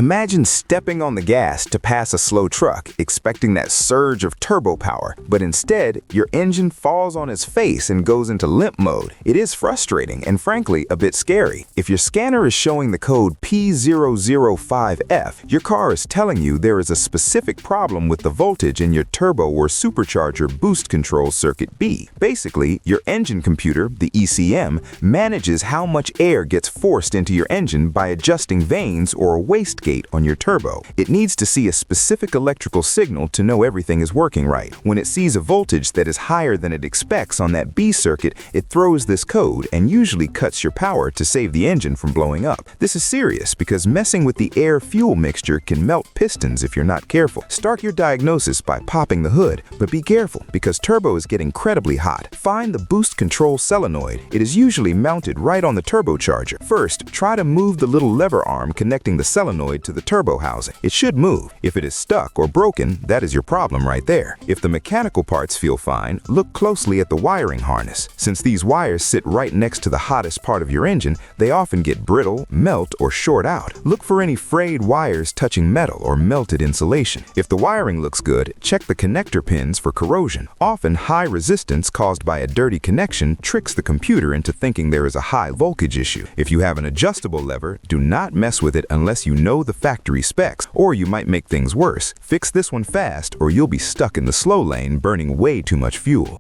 Imagine stepping on the gas to pass a slow truck, expecting that surge of turbo power, but instead, your engine falls on its face and goes into limp mode. It is frustrating and frankly a bit scary. If your scanner is showing the code P005F, your car is telling you there is a specific problem with the voltage in your turbo or supercharger Boost Control Circuit B. Basically, your engine computer, the ECM, manages how much air gets forced into your engine by adjusting vanes or a wastegate on your turbo. It needs to see a specific electrical signal to know everything is working right. When it sees a voltage that is higher than it expects on that B circuit, it throws this code and usually cuts your power to save the engine from blowing up. This is serious because messing with the air-fuel mixture can melt pistons if you're not careful. Start your diagnosis by popping the hood, but be careful because turbos get incredibly hot. Find the Boost Control Solenoid. It is usually mounted right on the turbocharger. First, try to move the little lever arm connecting the solenoid to the turbo housing. It should move. If it is stuck or broken, that is your problem right there. If the mechanical parts feel fine, look closely at the wiring harness. Since these wires sit right next to the hottest part of your engine, they often get brittle, melt, or short out. Look for any frayed wires touching metal or melted insulation. If the wiring looks good, check the connector pins for corrosion. Often, high resistance caused by a dirty connection tricks the computer into thinking there is a high voltage issue. If you have an adjustable lever, do not mess with it unless you know the factory specs, or you might make things worse. Fix this one fast, or you'll be stuck in the slow lane burning way too much fuel.